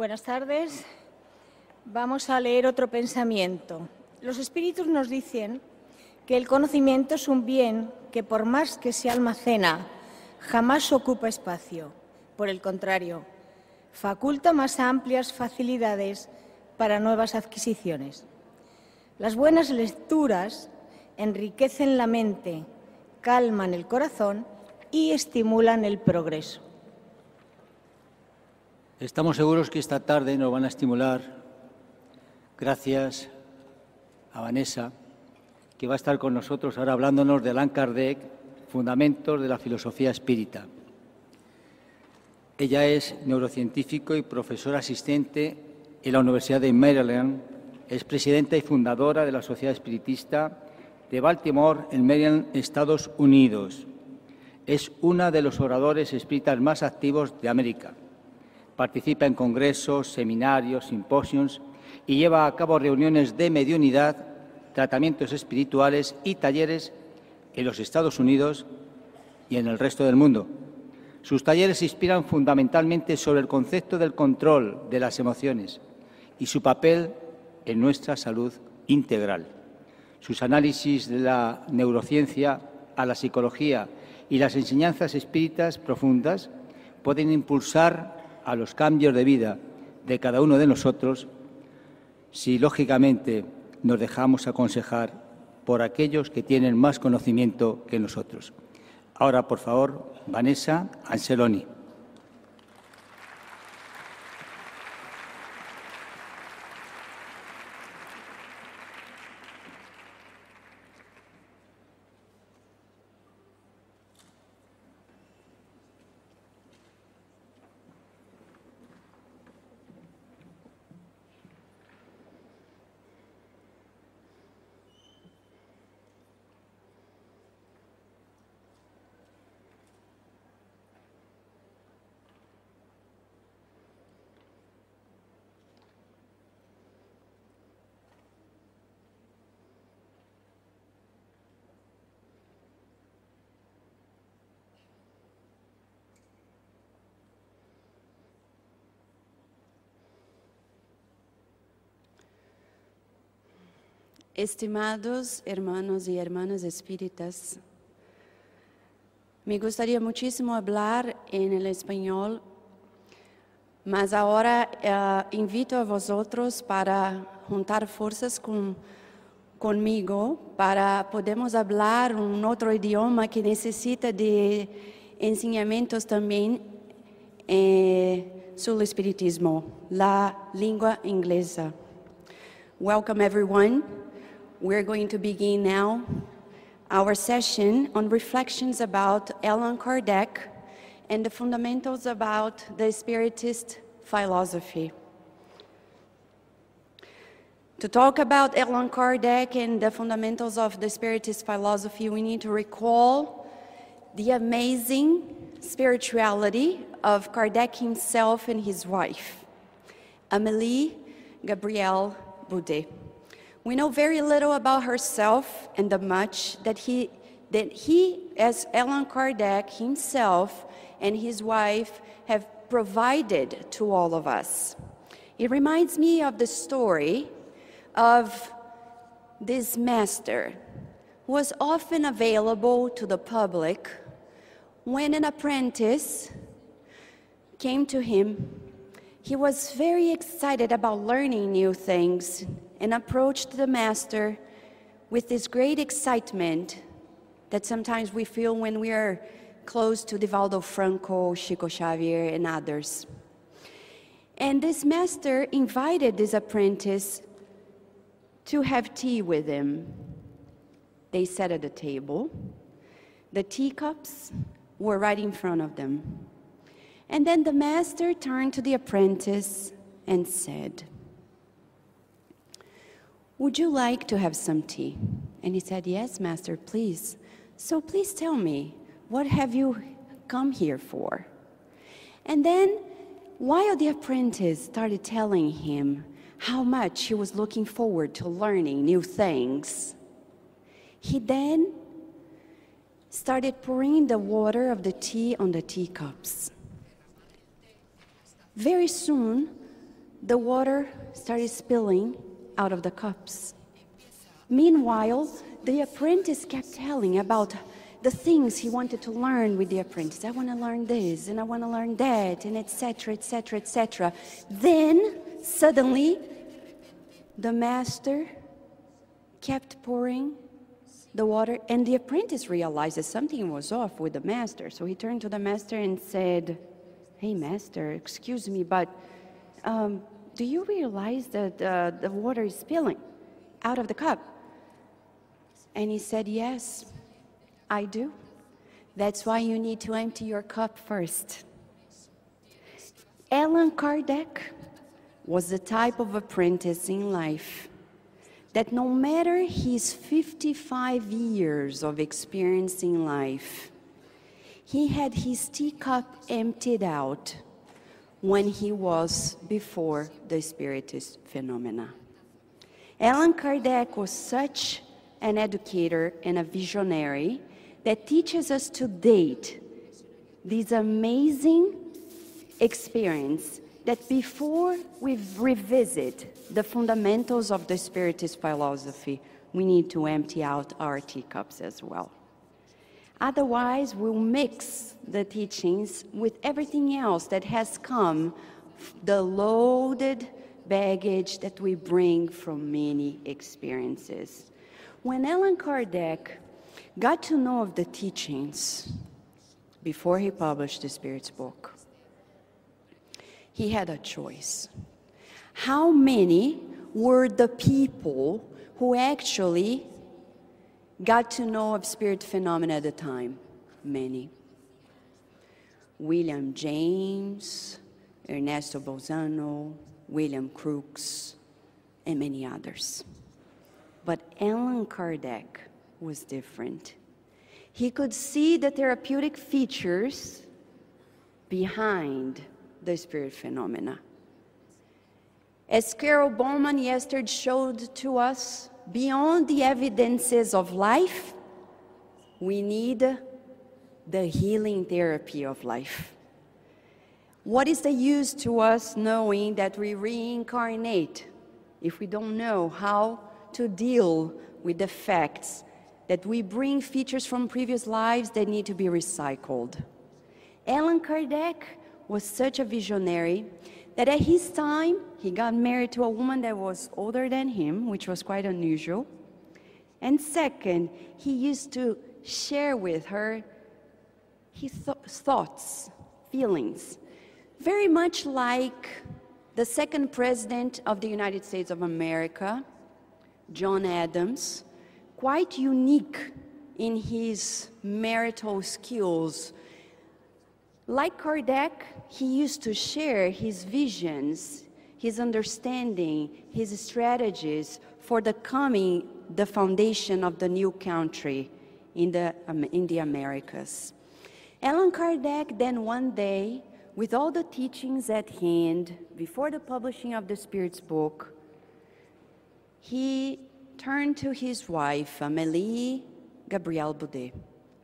Buenas tardes. Vamos a leer otro pensamiento. Los espíritus nos dicen que el conocimiento es un bien que por más que se almacena, jamás ocupa espacio. Por el contrario, faculta más amplias facilidades para nuevas adquisiciones. Las buenas lecturas enriquecen la mente, calman el corazón y estimulan el progreso. Estamos seguros que esta tarde nos van a estimular, gracias a Vanessa, que va a estar con nosotros ahora hablándonos de Allan Kardec, Fundamentos de la Filosofía Espírita. Ella es neurocientífico y profesora asistente en la Universidad de Maryland. Es presidenta y fundadora de la Sociedad Espiritista de Baltimore, en Maryland, Estados Unidos. Es una de los oradores espíritas más activos de América. Participa en congresos, seminarios, simposios y lleva a cabo reuniones de mediunidad, tratamientos espirituales y talleres en los Estados Unidos y en el resto del mundo. Sus talleres se inspiran fundamentalmente sobre el concepto del control de las emociones y su papel en nuestra salud integral. Sus análisis de la neurociencia a la psicología y las enseñanzas espíritas profundas pueden impulsar a los cambios de vida de cada uno de nosotros si, lógicamente, nos dejamos aconsejar por aquellos que tienen más conocimiento que nosotros. Ahora, por favor, Vanessa Anseloni. Estimados hermanos y hermanas espíritas, me gustaría muchísimo hablar en el español, mas ahora invito a vosotros para juntar fuerzas conmigo para podemos hablar un otro idioma que necesita de enseñamientos también sobre el espiritismo, la lengua inglesa. Welcome everyone. We're going to begin now our session on reflections about Allan Kardec and the fundamentals about the Spiritist philosophy. To talk about Allan Kardec and the fundamentals of the Spiritist philosophy, we need to recall the amazing spirituality of Kardec himself and his wife, Amélie Gabrielle Boudet. We know very little about herself and the much that he, as Allan Kardec himself and his wife, have provided to all of us. It reminds me of the story of this master who was often available to the public when an apprentice came to him. He was very excited about learning new things and approached the master with this great excitement that sometimes we feel when we are close to Divaldo Franco, Chico Xavier, and others. And this master invited this apprentice to have tea with him. They sat at the table. The teacups were right in front of them. And then the master turned to the apprentice and said, "Would you like to have some tea?" And he said, "Yes, master, please. So please tell me, what have you come here for?" And then, while the apprentice started telling him how much he was looking forward to learning new things, he then started pouring the water of the tea on the teacups. Very soon, the water started spilling out of the cups. Meanwhile, the apprentice kept telling about the things he wanted to learn with the apprentice. I want to learn this, and I want to learn that, and etc., etc., etc. Then, suddenly, the master kept pouring the water, and the apprentice realized that something was off with the master. So he turned to the master and said, "Hey, master, excuse me, but do you realize that the water is spilling out of the cup?" And he said, "Yes, I do. That's why you need to empty your cup first." Allan Kardec was the type of apprentice in life that no matter his 55 years of experience in life, he had his teacup emptied out when he was before the Spiritist phenomena. Allan Kardec was such an educator and a visionary that teaches us to date this amazing experience that before we revisit the fundamentals of the Spiritist philosophy, we need to empty out our teacups as well. Otherwise, we'll mix the teachings with everything else that has come, the loaded baggage that we bring from many experiences. When Allan Kardec got to know of the teachings before he published the Spirit's book, he had a choice. How many were the people who actually got to know of spirit phenomena at the time? Many. William James, Ernesto Bolzano, William Crookes, and many others. But Allan Kardec was different. He could see the therapeutic features behind the spirit phenomena. As Carol Bowman yesterday showed to us, beyond the evidences of life, we need the healing therapy of life. What is the use to us knowing that we reincarnate if we don't know how to deal with the facts that we bring features from previous lives that need to be recycled? Allan Kardec was such a visionary that at his time, he got married to a woman that was older than him, which was quite unusual. And second, he used to share with her his thoughts, feelings, very much like the second president of the United States of America, John Adams, quite unique in his marital skills. Like Kardec, he used to share his visions, his understanding, his strategies for the foundation of the new country in the Americas. Allan Kardec then one day, with all the teachings at hand, before the publishing of the Spirit's book, he turned to his wife, Amélie Gabrielle Boudet,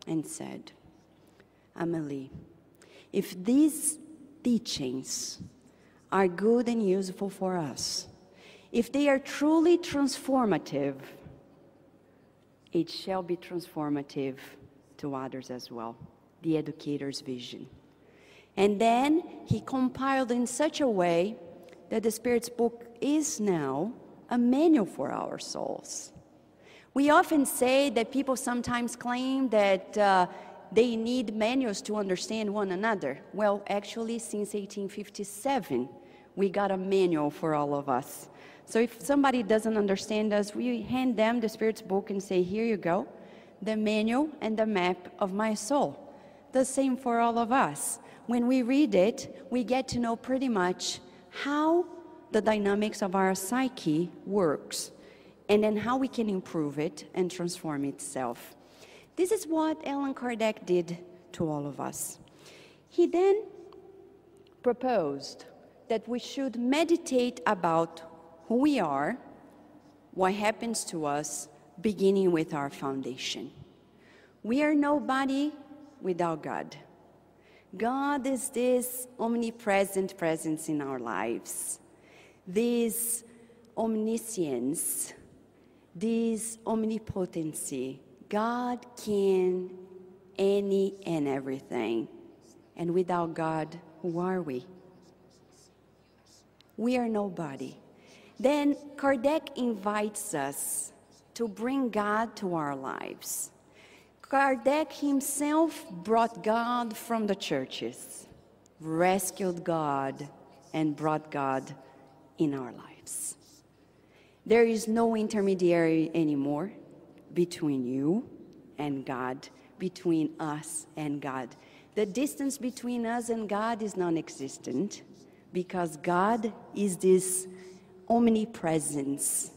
and said, "Amélie, if these teachings are good and useful for us, if they are truly transformative, it shall be transformative to others as well," the educator's vision. And then he compiled in such a way that the Spirit's book is now a manual for our souls. We often say that people sometimes claim that they need manuals to understand one another. Well, actually, since 1857, we got a manual for all of us. So if somebody doesn't understand us, we hand them the Spirit's book and say, "Here you go, the manual and the map of my soul." The same for all of us. When we read it, we get to know pretty much how the dynamics of our psyche works, and then how we can improve it and transform itself. This is what Allan Kardec did to all of us. He then proposed that we should meditate about who we are, what happens to us, beginning with our foundation. We are nobody without God. God is this omnipresent presence in our lives. this omniscience, this omnipotency. God can any and everything. And without God, who are we? We are nobody. Then Kardec invites us to bring God to our lives. Kardec himself brought God from the churches, rescued God, and brought God in our lives. There is no intermediary anymore between you and God, between us and God. The distance between us and God is non-existent because God is this omnipresence,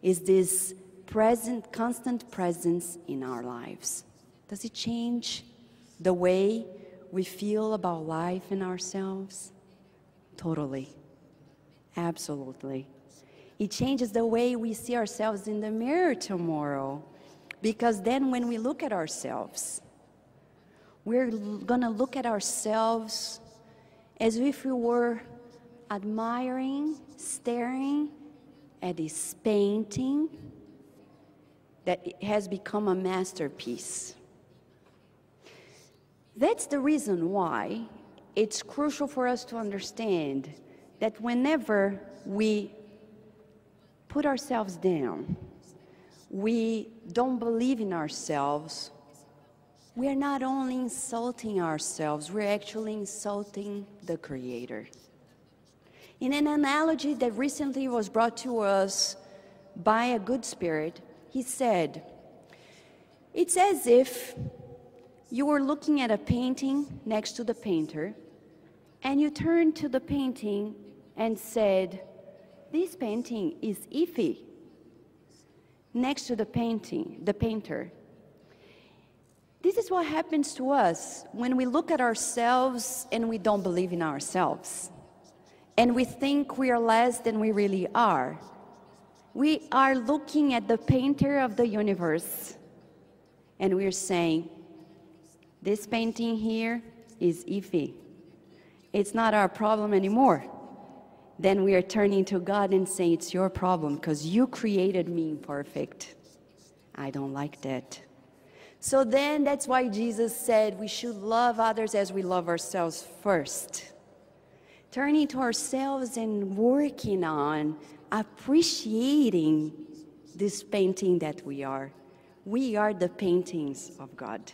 is this present, constant presence in our lives. Does it change the way we feel about life and ourselves? Totally. Absolutely. It changes the way we see ourselves in the mirror tomorrow. Because then when we look at ourselves, we're going to look at ourselves as if we were admiring, staring at this painting that has become a masterpiece. That's the reason why it's crucial for us to understand that whenever we put ourselves down, we don't believe in ourselves, we are not only insulting ourselves, we're actually insulting the Creator. In an analogy that recently was brought to us by a good spirit, he said, it's as if you were looking at a painting next to the painter, and you turned to the painting and said, this painting is iffy. Next to the painter. This is what happens to us when we look at ourselves and we don't believe in ourselves. And we think we are less than we really are. We are looking at the painter of the universe and we're saying, this painting here is iffy. It's not our problem anymore. Then we are turning to God and saying, it's your problem because you created me imperfect. I don't like that. So then that's why Jesus said we should love others as we love ourselves first. Turning to ourselves and working on appreciating this painting that we are. We are the paintings of God.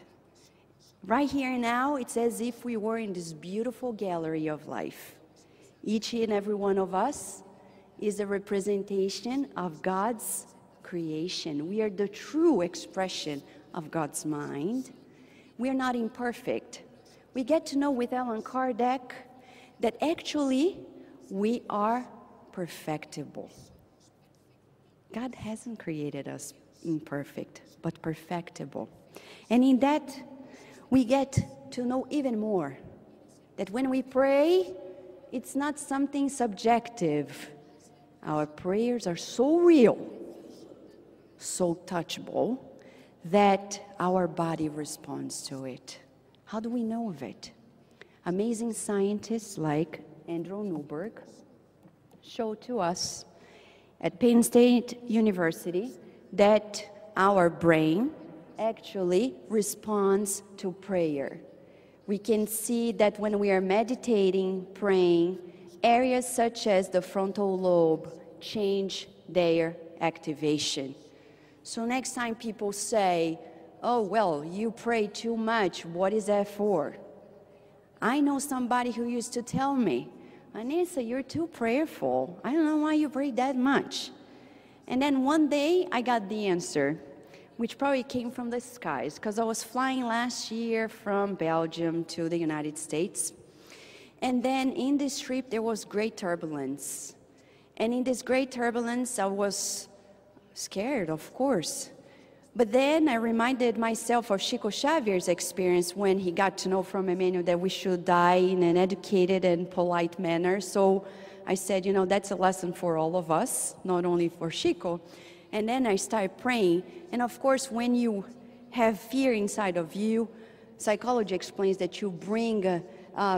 Right here and now, it's as if we were in this beautiful gallery of life. Each and every one of us is a representation of God's creation. We are the true expression of God's mind. We are not imperfect. We get to know with Allan Kardec that actually we are perfectible. God hasn't created us imperfect, but perfectible. And in that, we get to know even more that when we pray, it's not something subjective. Our prayers are so real, so touchable, that our body responds to it. How do we know of it? Amazing scientists like Andrew Newberg showed to us at Penn State University that our brain actually responds to prayer. We can see that when we are meditating, praying, areas such as the frontal lobe change their activation. So next time people say, oh, well, you pray too much, what is that for? I know somebody who used to tell me, Vanessa, you're too prayerful. I don't know why you pray that much. And then one day I got the answer, which probably came from the skies, because I was flying last year from Belgium to the United States. And then in this trip, there was great turbulence. And in this great turbulence, I was scared, of course. But then I reminded myself of Chico Xavier's experience when he got to know from Emmanuel that we should die in an educated and polite manner. So I said, you know, that's a lesson for all of us, not only for Chico. And then I started praying. And of course, when you have fear inside of you, psychology explains that you bring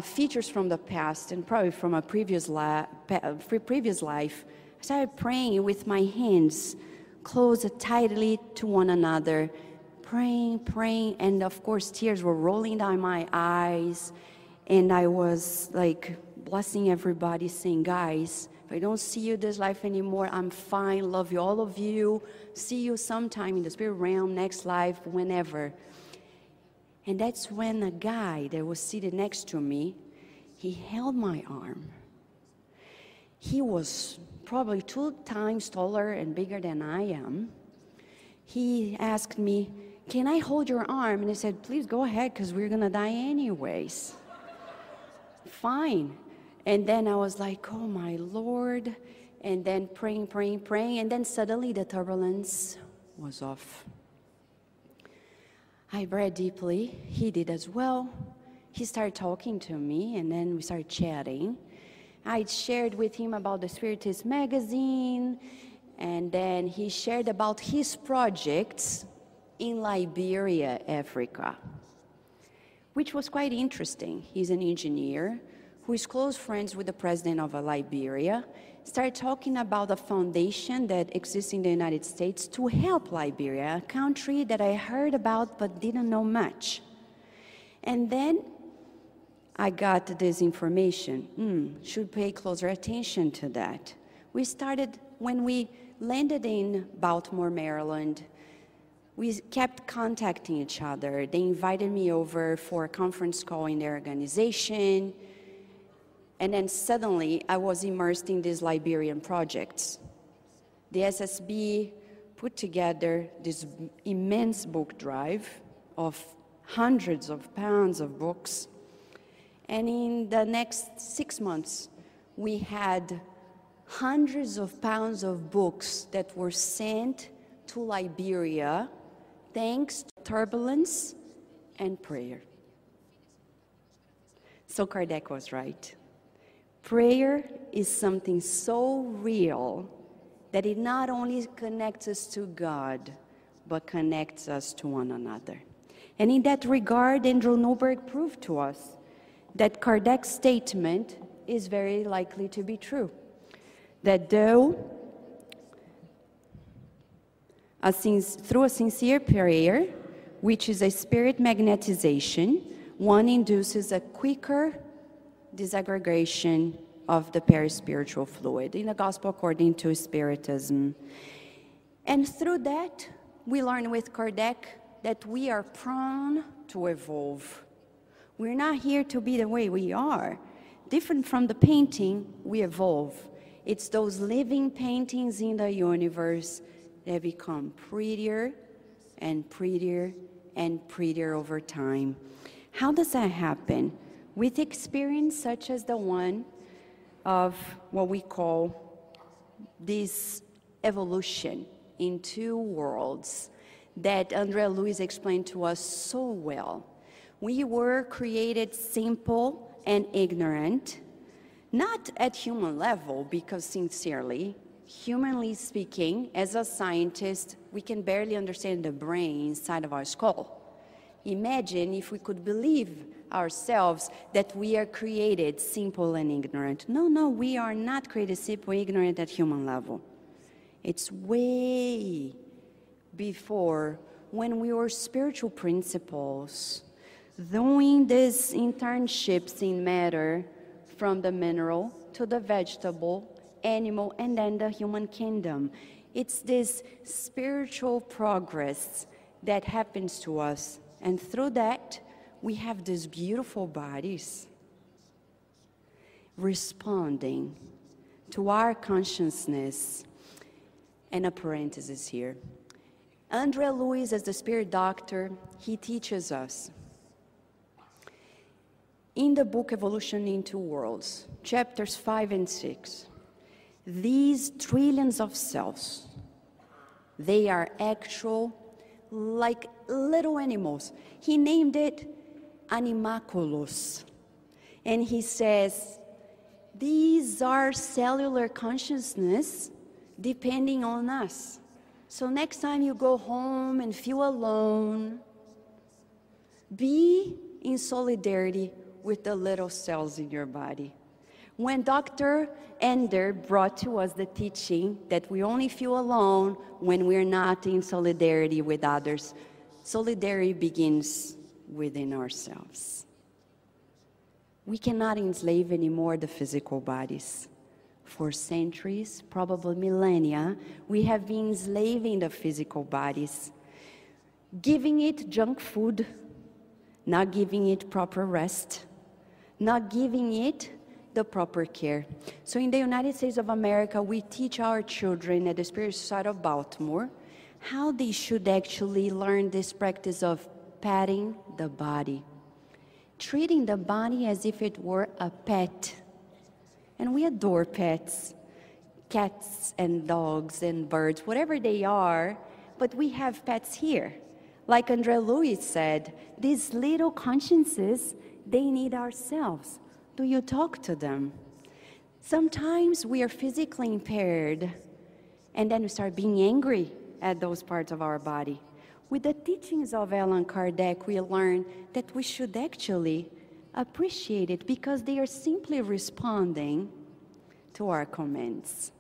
features from the past and probably from a previous life. I started praying with my hands closed tightly to one another, praying, and of course tears were rolling down my eyes, and I was like blessing everybody, saying, guys, if I don't see you this life anymore, I'm fine, love you, all of you, see you sometime in the spirit realm, next life, whenever. And that's when a guy that was seated next to me, he held my arm. He was probably 2 times taller and bigger than I am. He asked me, can I hold your arm? And I said, please go ahead, because we're going to die anyways. Fine. And then I was like, oh my Lord. And then praying. And then suddenly the turbulence was off. I breathed deeply. He did as well. He started talking to me, and then we started chatting. I shared with him about the Spiritist magazine, and then he shared about his projects in Liberia, Africa, which was quite interesting. He's an engineer who is close friends with the president of Liberia, started talking about a foundation that exists in the United States to help Liberia, a country that I heard about but didn't know much. And then I got this information, should pay closer attention to that. We started, when we landed in Baltimore, Maryland, we kept contacting each other. They invited me over for a conference call in their organization. And then suddenly, I was immersed in these Liberian projects. The SSB put together this immense book drive of hundreds of pounds of books. And in the next 6 months, we had hundreds of pounds of books that were sent to Liberia, thanks to turbulence and prayer. So Kardec was right. Prayer is something so real that it not only connects us to God, but connects us to one another. And in that regard, Andrew Newberg proved to us that Kardec's statement is very likely to be true. That though, through a sincere prayer, which is a spirit magnetization, one induces a quicker disaggregation of the perispiritual fluid in the gospel according to Spiritism. And through that, we learn with Kardec that we are prone to evolve. We're not here to be the way we are. Different from the painting, we evolve. It's those living paintings in the universe that become prettier and prettier and prettier over time. How does that happen? With experience such as the one of what we call this evolution in 2 worlds that Andrea Luiz explained to us so well. We were created simple and ignorant, not at human level, because sincerely, humanly speaking, as a scientist, we can barely understand the brain inside of our skull. Imagine if we could believe ourselves that we are created simple and ignorant. No, we are not created simple, ignorant at human level. It's way before when we were spiritual principles, doing these internships in matter from the mineral to the vegetable, animal, and then the human kingdom. It's this spiritual progress that happens to us. And through that, we have these beautiful bodies responding to our consciousness. And a parenthesis here. Andrea Luiz, as the spirit doctor, he teaches us in the book Evolution in 2 Worlds, chapters 5 and 6, these trillions of cells, they are actual, like little animals. He named it animalculos. And he says, these are cellular consciousness depending on us. So next time you go home and feel alone, be in solidarity with the little cells in your body. When Dr. Ender brought to us the teaching that we only feel alone when we're not in solidarity with others, solidarity begins within ourselves. We cannot enslave anymore the physical bodies. For centuries, probably millennia, we have been enslaving the physical bodies, giving it junk food, not giving it proper rest, not giving it the proper care. So in the United States of America, we teach our children at the Spirit Society of Baltimore how they should actually learn this practice of patting the body, treating the body as if it were a pet. And we adore pets, cats and dogs and birds, whatever they are, but we have pets here. Like André Louis said, these little consciences, they need ourselves. Do you talk to them? Sometimes we are physically impaired, and then we start being angry at those parts of our body. With the teachings of Allan Kardec, we learn that we should actually appreciate it because they are simply responding to our commands.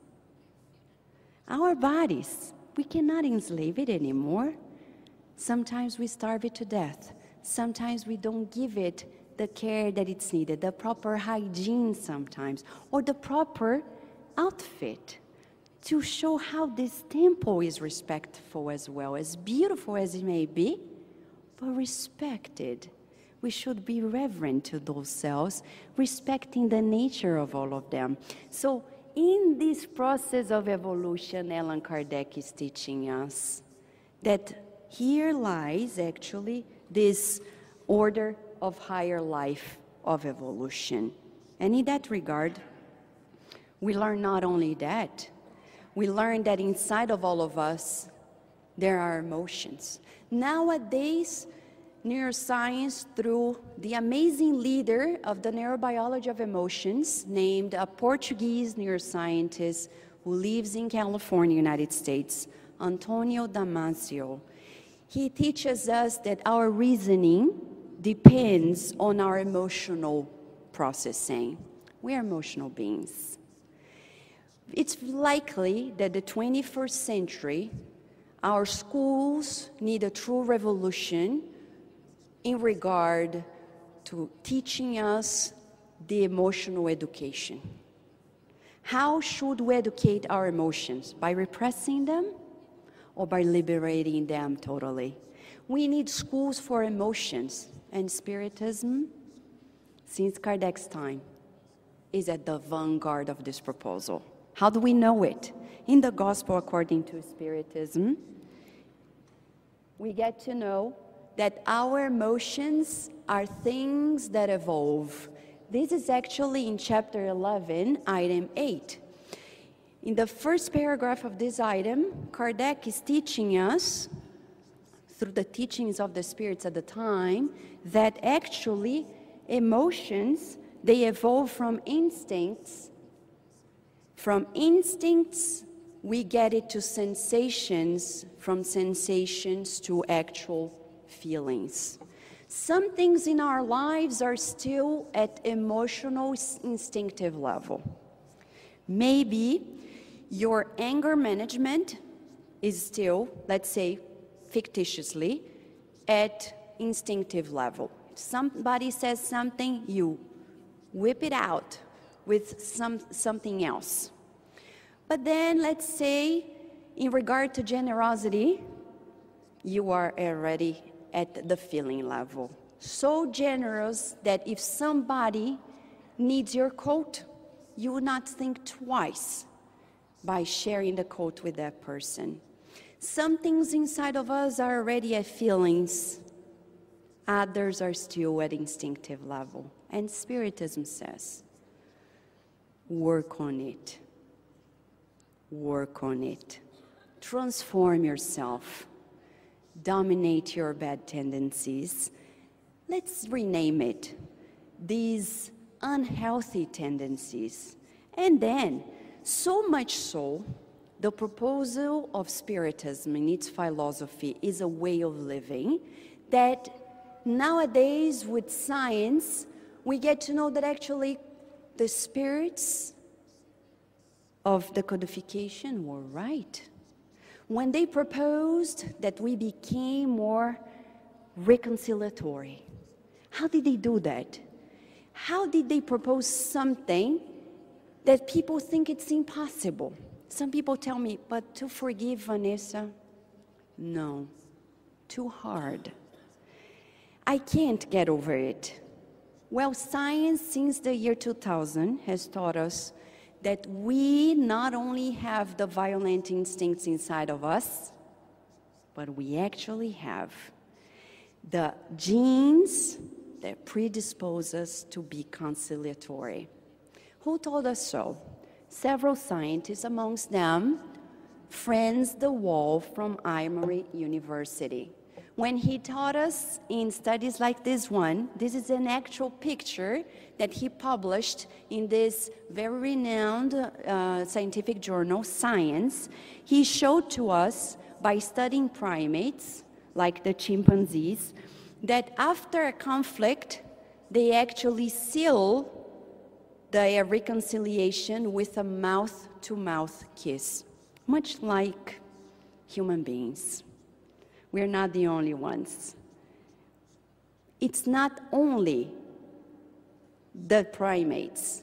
Our bodies, we cannot enslave it anymore. Sometimes we starve it to death. Sometimes we don't give it the care that it's needed, the proper hygiene sometimes, or the proper outfit to show how this temple is respectful as well, as beautiful as it may be, but respected. We should be reverent to those cells, respecting the nature of all of them. So in this process of evolution, Allan Kardec is teaching us that here lies actually this order of higher life of evolution. And in that regard, we learn not only that, we learn that inside of all of us, there are emotions. Nowadays, neuroscience, through the amazing leader of the neurobiology of emotions, named a Portuguese neuroscientist who lives in California, United States, Antonio Damasio, he teaches us that our reasoning depends on our emotional processing. We are emotional beings. It's likely that the 21st century, our schools need a true revolution in regard to teaching us the emotional education. How should we educate our emotions? By repressing them or by liberating them totally? We need schools for emotions. And Spiritism, since Kardec's time, is at the vanguard of this proposal. How do we know it? In the Gospel according to Spiritism, we get to know that our emotions are things that evolve. This is actually in chapter 11, item 8. In the first paragraph of this item, Kardec is teaching us, through the teachings of the spirits at the time, that actually emotions, they evolve from instincts. From instincts, we get it to sensations, from sensations to actual feelings. Some things in our lives are still at emotional, instinctive level. Maybe your anger management is still, let's say, fictitiously, at instinctive level. If somebody says something, you whip it out with something else. But then, let's say, in regard to generosity, you are already at the feeling level. So generous that if somebody needs your coat, you would not think twice by sharing the coat with that person. Some things inside of us are already at feelings. Others are still at instinctive level. And Spiritism says, work on it. Work on it. Transform yourself. Dominate your bad tendencies. Let's rename it. These unhealthy tendencies. And then, so much so, the proposal of Spiritism in its philosophy is a way of living that nowadays with science, we get to know that actually the spirits of the codification were right. When they proposed that we became more reconciliatory. How did they do that? How did they propose something that people think it's impossible? Some people tell me, but to forgive, Vanessa, no, too hard. I can't get over it. Well, science since the year 2000 has taught us that we not only have the violent instincts inside of us, but we actually have the genes that predispose us to be conciliatory. Who told us so? Several scientists, amongst them, Franz de Waal from Emory University. When he taught us in studies like this one, this is an actual picture that he published in this very renowned scientific journal, Science. He showed to us, by studying primates, like the chimpanzees, that after a conflict, they actually seal the reconciliation with a mouth-to-mouth kiss, much like human beings. We're not the only ones. It's not only the primates,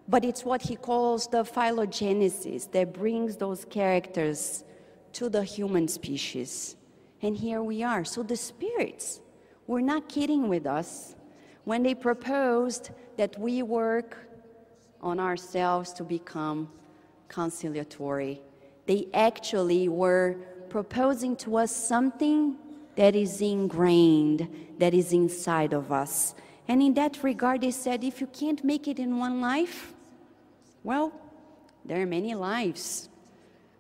but it's what he calls the phylogenesis that brings those characters to the human species. And here we are. So the spirits were not kidding with us when they proposed that we work on ourselves to become conciliatory. They actually were proposing to us something that is ingrained, that is inside of us. And in that regard, they said, if you can't make it in one life, well, there are many lives.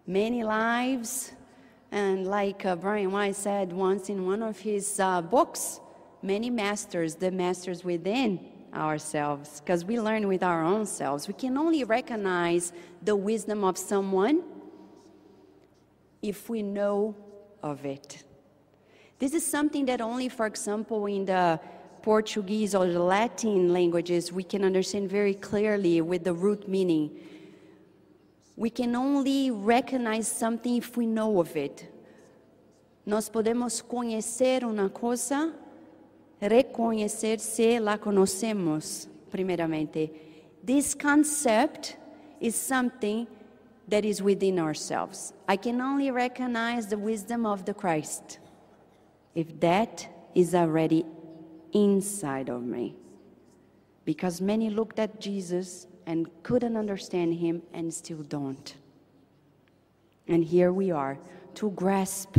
Many lives, and like Brian Weiss said once in one of his books, many masters, the masters within ourselves, because we learn with our own selves. We can only recognize the wisdom of someone if we know of it. This is something that only, for example, in the Portuguese or the Latin languages, we can understand very clearly with the root meaning. We can only recognize something if we know of it. Nós podemos conhecer uma coisa, reconhecer se la conocemos, primeiramente. This concept is something that is within ourselves. I can only recognize the wisdom of the Christ if that is already inside of me. Because many looked at Jesus and couldn't understand him and still don't. And here we are to grasp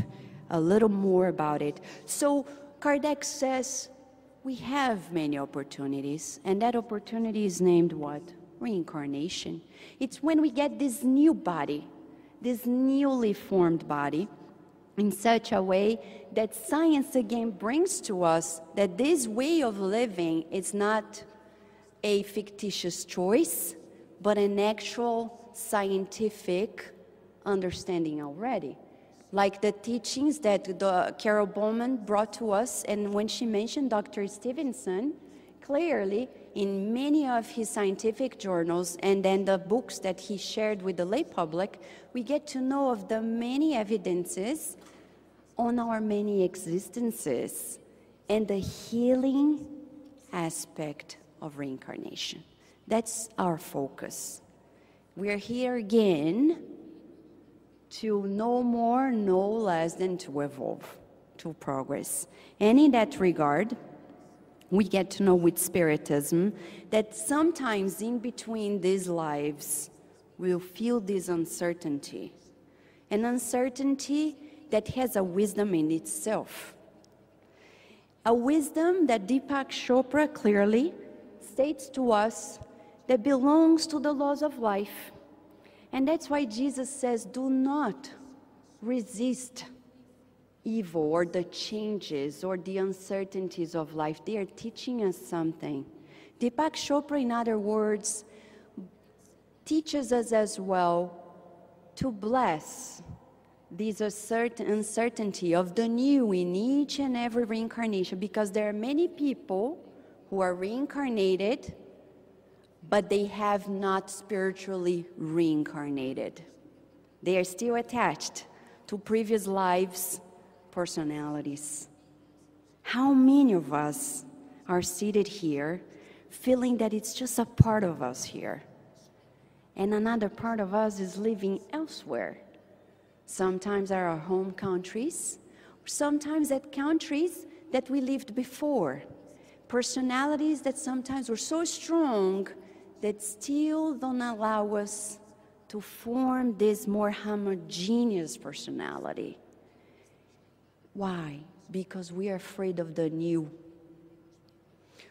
a little more about it. So Kardec says we have many opportunities, and that opportunity is named what? Reincarnation. It's when we get this new body, this newly formed body, in such a way that science again brings to us that this way of living is not a fictitious choice, but an actual scientific understanding already. Like the teachings that Carol Bowman brought to us, and when she mentioned Dr. Stevenson, clearly in many of his scientific journals and then the books that he shared with the lay public, we get to know of the many evidences on our many existences and the healing aspect of reincarnation. That's our focus. We're here again to know more, know less than to evolve, to progress. And in that regard, we get to know with Spiritism that sometimes in between these lives, we'll feel this uncertainty. An uncertainty that has a wisdom in itself. A wisdom that Deepak Chopra clearly states to us that belongs to the laws of life. And that's why Jesus says, do not resist evil or the changes or the uncertainties of life. They are teaching us something. Deepak Chopra, in other words, teaches us as well to bless this uncertainty of the new in each and every reincarnation, because there are many people who are reincarnated, but they have not spiritually reincarnated. They are still attached to previous lives' personalities. How many of us are seated here feeling that it's just a part of us here, and another part of us is living elsewhere? Sometimes at our home countries, sometimes at countries that we lived before. Personalities that sometimes were so strong that still don't allow us to form this more homogeneous personality. Why? Because we are afraid of the new.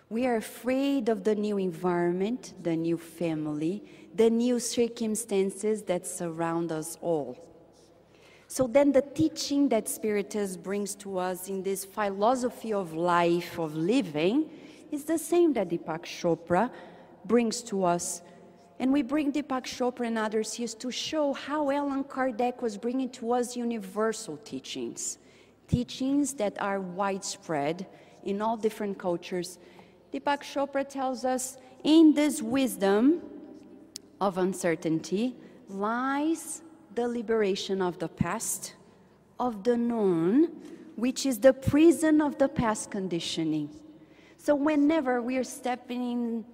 We are afraid of the new environment, the new family, the new circumstances that surround us all. So then the teaching that Spiritism brings to us in this philosophy of life, of living, is the same that Deepak Chopra brings to us. And we bring Deepak Chopra and others here to show how Allan Kardec was bringing to us universal teachings, teachings that are widespread in all different cultures. Deepak Chopra tells us, in this wisdom of uncertainty lies the liberation of the past, of the known, which is the prison of the past conditioning. So whenever we are stepping in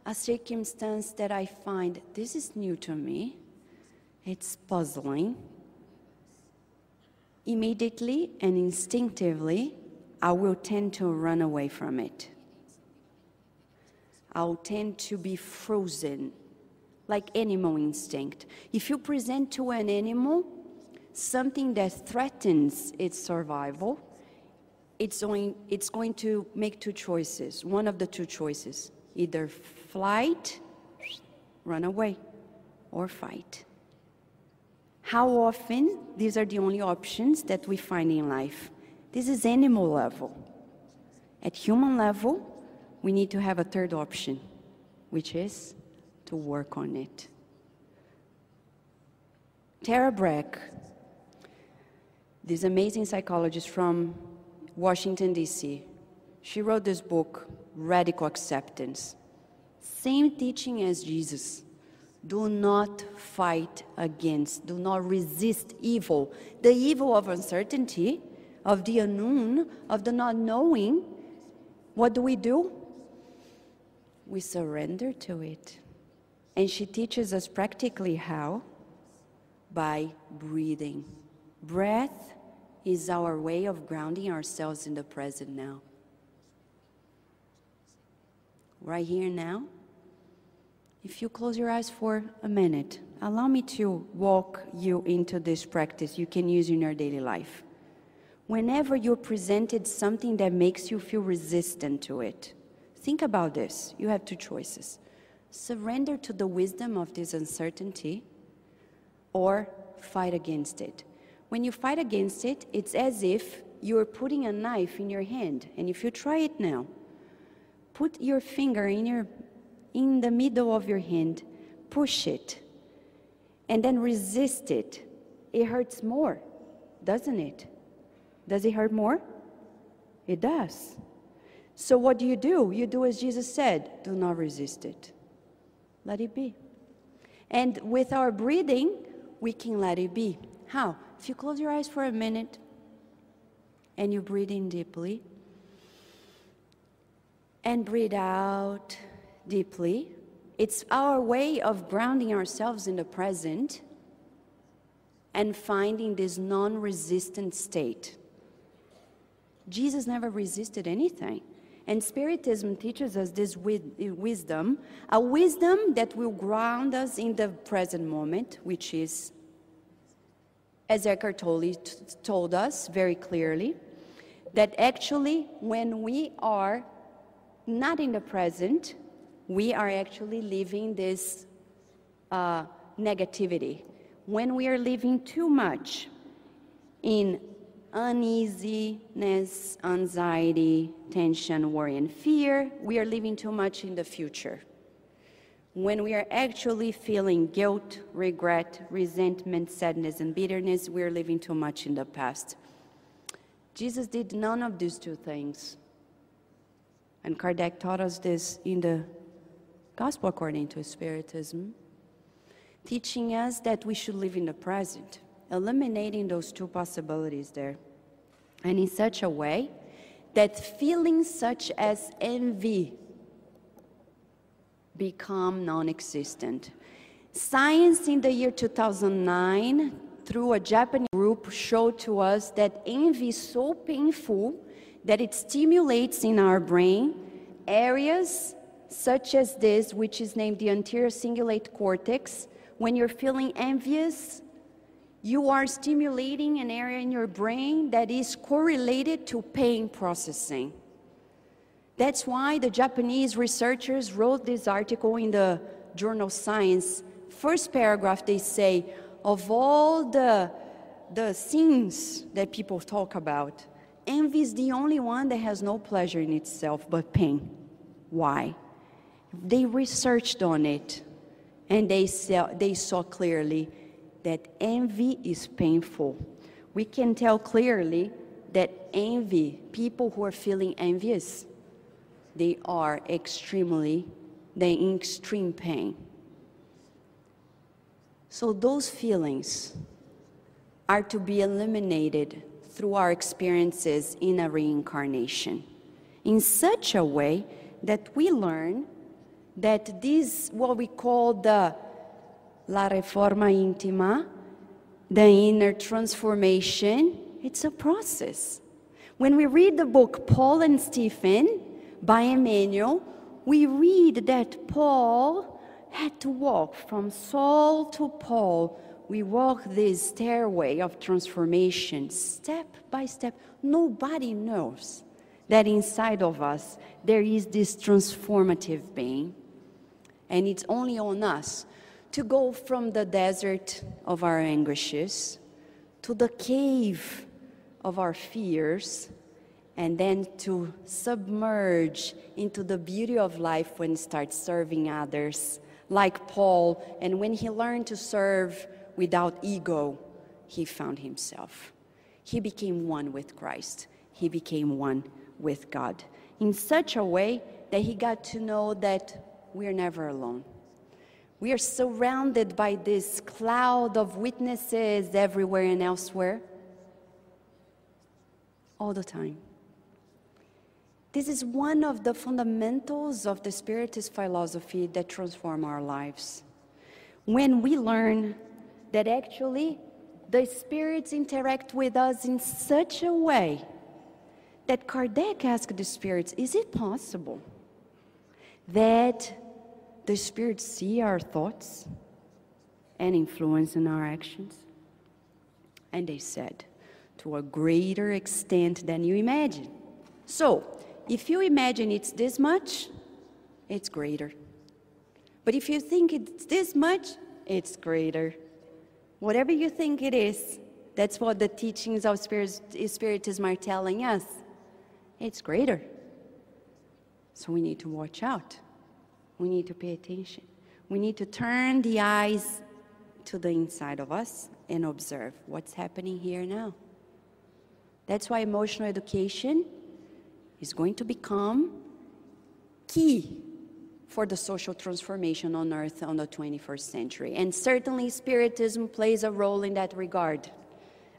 a circumstance that I find, this is new to me, it's puzzling, immediately and instinctively, I will tend to run away from it. I'll tend to be frozen, like animal instinct. If you present to an animal something that threatens its survival, it's going to make two choices, one of the two choices, either flight, run away, or fight. How often these are the only options that we find in life? This is animal level. At human level, we need to have a third option, which is to work on it. Tara Brach, this amazing psychologist from Washington, D.C., she wrote this book, Radical Acceptance. Same teaching as Jesus. Do not fight against, do not resist evil. The evil of uncertainty, of the unknown, of the not knowing. What do? We surrender to it. And she teaches us practically how? By breathing. Breath is our way of grounding ourselves in the present now. Right here now. If you close your eyes for a minute, allow me to walk you into this practice you can use in your daily life. Whenever you're presented something that makes you feel resistant to it, think about this. You have two choices. Surrender to the wisdom of this uncertainty or fight against it. When you fight against it, it's as if you're putting a knife in your hand. And if you try it now, put your finger in the middle of your hand, push it, and then resist it. It hurts more, doesn't it? Does it hurt more? It does. So what do? You do as Jesus said, do not resist it. Let it be. And with our breathing, we can let it be. How? If you close your eyes for a minute and you breathe in deeply and breathe out deeply, it's our way of grounding ourselves in the present and finding this non-resistant state. Jesus never resisted anything. And Spiritism teaches us this wisdom, a wisdom that will ground us in the present moment, which is, as Eckhart Tolle told us very clearly, that actually when we are not in the present, we are actually living this negativity. When we are living too much in uneasiness, anxiety, tension, worry, and fear, we are living too much in the future. When we are actually feeling guilt, regret, resentment, sadness, and bitterness, we are living too much in the past. Jesus did none of these two things. And Kardec taught us this in the Gospel according to Spiritism, teaching us that we should live in the present, eliminating those two possibilities there. And in such a way that feelings such as envy become non-existent. Science in the year 2009, through a Japanese group, showed to us that envy is so painful that it stimulates in our brain areas such as this, which is named the anterior cingulate cortex. When you're feeling envious, you are stimulating an area in your brain that is correlated to pain processing. That's why the Japanese researchers wrote this article in the journal Science. First paragraph, they say, of all the sins that people talk about, envy is the only one that has no pleasure in itself but pain. Why? They researched on it, and they saw clearly that envy is painful. We can tell clearly that envy, people who are feeling envious, they are in extreme pain. So those feelings are to be eliminated through our experiences in a reincarnation, in such a way that we learn that this, what we call the La Reforma Íntima, the inner transformation, it's a process. When we read the book Paul and Stephen by Emmanuel, we read that Paul had to walk from Saul to Paul. We walk this stairway of transformation step by step. Nobody knows that inside of us there is this transformative being, and it's only on us to go from the desert of our anguishes to the cave of our fears, and then to submerge into the beauty of life when we start serving others, like Paul. And when he learned to serve without ego, he found himself. He became one with Christ. He became one with God in such a way that he got to know that we're never alone. We are surrounded by this cloud of witnesses everywhere and elsewhere, all the time. This is one of the fundamentals of the Spiritist philosophy that transform our lives. When we learn that actually the spirits interact with us in such a way that Kardec asked the spirits, is it possible that the spirits see our thoughts and influence in our actions? And they said, to a greater extent than you imagine. So, if you imagine it's this much, it's greater. But if you think it's this much, it's greater. Whatever you think it is, that's what the teachings of Spiritism are telling us. It's greater. So we need to watch out. We need to pay attention. We need to turn the eyes to the inside of us and observe what's happening here now. That's why emotional education is going to become key for the social transformation on Earth on the 21st century. And certainly Spiritism plays a role in that regard.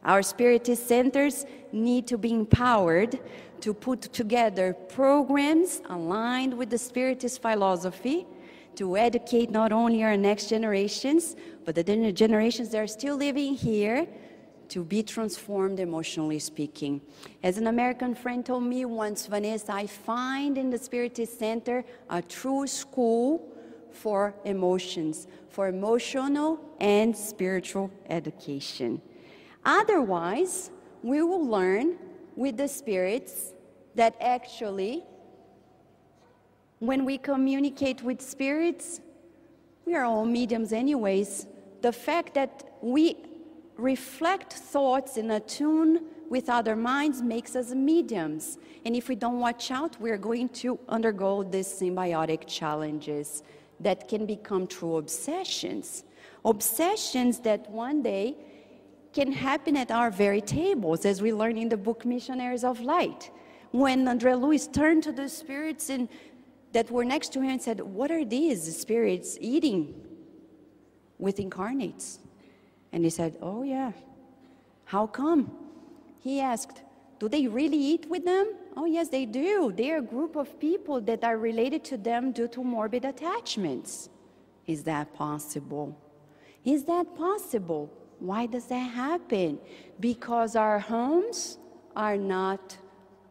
Our Spiritist centers need to be empowered to put together programs aligned with the Spiritist philosophy to educate not only our next generations, but the generations that are still living here to be transformed emotionally speaking. As an American friend told me once, Vanessa, I find in the Spiritist Center a true school for emotions, for emotional and spiritual education. Otherwise, we will learn with the spirits that actually, when we communicate with spirits, we are all mediums anyways. The fact that we reflect thoughts in a tune with other minds makes us mediums. And if we don't watch out, we're going to undergo these symbiotic challenges that can become true obsessions. Obsessions that one day can happen at our very tables, as we learn in the book Missionaries of Light. When André Luiz turned to the spirits that were next to him and said, what are these spirits eating with incarnates? And he said, oh yeah, how come? He asked, do they really eat with them? Oh yes, they do. They are a group of people that are related to them due to morbid attachments. Is that possible? Is that possible? Why does that happen? Because our homes are not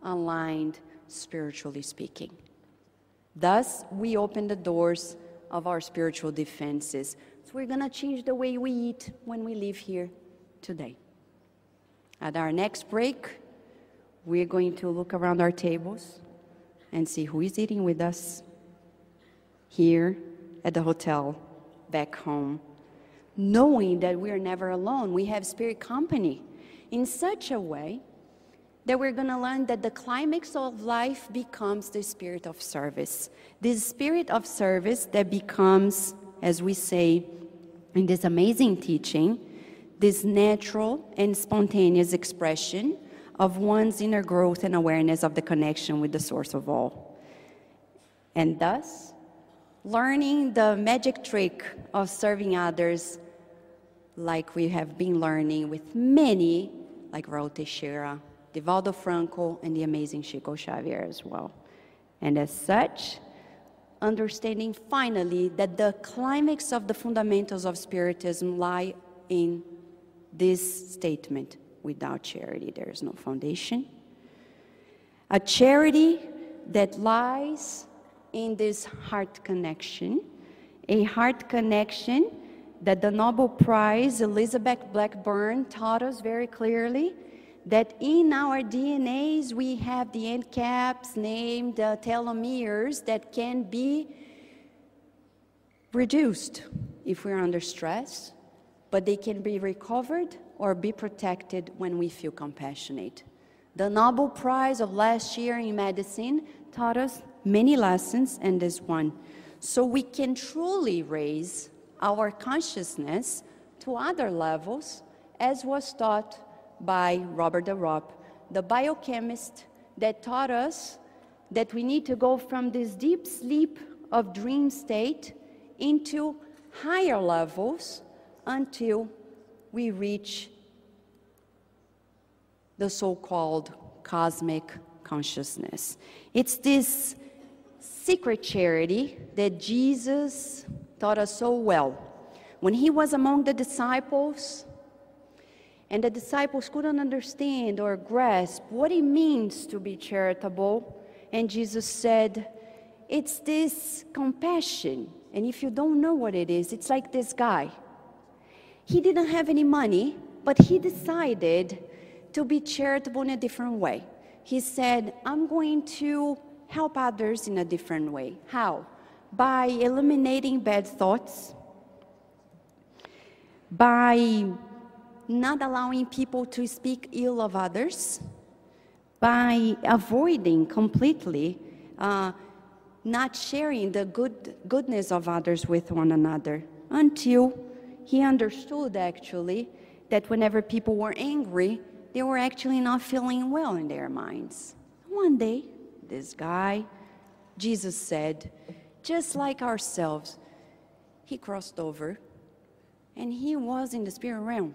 aligned spiritually speaking. Thus, we open the doors of our spiritual defenses. So we're going to change the way we eat when we leave here today. At our next break, we're going to look around our tables and see who is eating with us here at the hotel, back home, knowing that we are never alone. We have spirit company in such a way that we're going to learn that the climax of life becomes the spirit of service. This spirit of service that becomes, as we say in this amazing teaching, this natural and spontaneous expression of one's inner growth and awareness of the connection with the source of all. And thus, learning the magic trick of serving others like we have been learning with many, like Raul Teixeira, Divaldo Franco, and the amazing Chico Xavier as well. And as such, understanding finally that the climax of the fundamentals of Spiritism lie in this statement: without charity, there is no foundation. A charity that lies in this heart connection, a heart connection that the Nobel Prize Elizabeth Blackburn taught us very clearly, that in our DNAs we have the end caps named telomeres that can be reduced if we're under stress, but they can be recovered or be protected when we feel compassionate. The Nobel Prize of last year in medicine taught us many lessons, and this one. So we can truly raise our consciousness to other levels, as was taught by Robert de Ropp, the biochemist that taught us that we need to go from this deep sleep of dream state into higher levels until we reach the so-called cosmic consciousness. It's this secret charity that Jesus taught us so well. When he was among the disciples, and the disciples couldn't understand or grasp what it means to be charitable, and Jesus said, it's this compassion. And if you don't know what it is, it's like this guy. He didn't have any money, but he decided to be charitable in a different way. He said, I'm going to help others in a different way. How? By eliminating bad thoughts, by not allowing people to speak ill of others, by avoiding completely not sharing the goodness of others with one another, until he understood actually that whenever people were angry, they were actually not feeling well in their minds. One day, this guy, Jesus said, just like ourselves, he crossed over and he was in the spirit realm.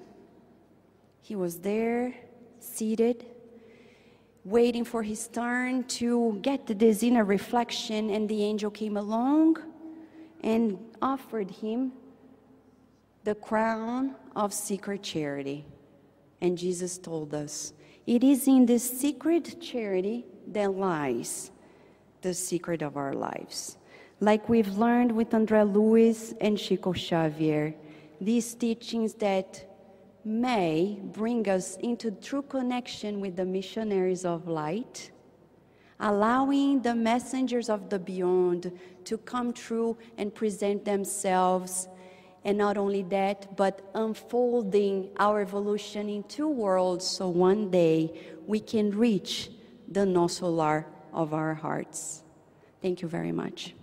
He was there, seated, waiting for his turn to get to this inner reflection, and the angel came along and offered him the crown of secret charity. And Jesus told us, it is in this secret charity that lies the secret of our lives. Like we've learned with André Luiz and Chico Xavier, these teachings that may bring us into true connection with the missionaries of light, allowing the messengers of the beyond to come true and present themselves, and not only that, but unfolding our evolution in two worlds, so one day we can reach the no solar of our hearts. Thank you very much.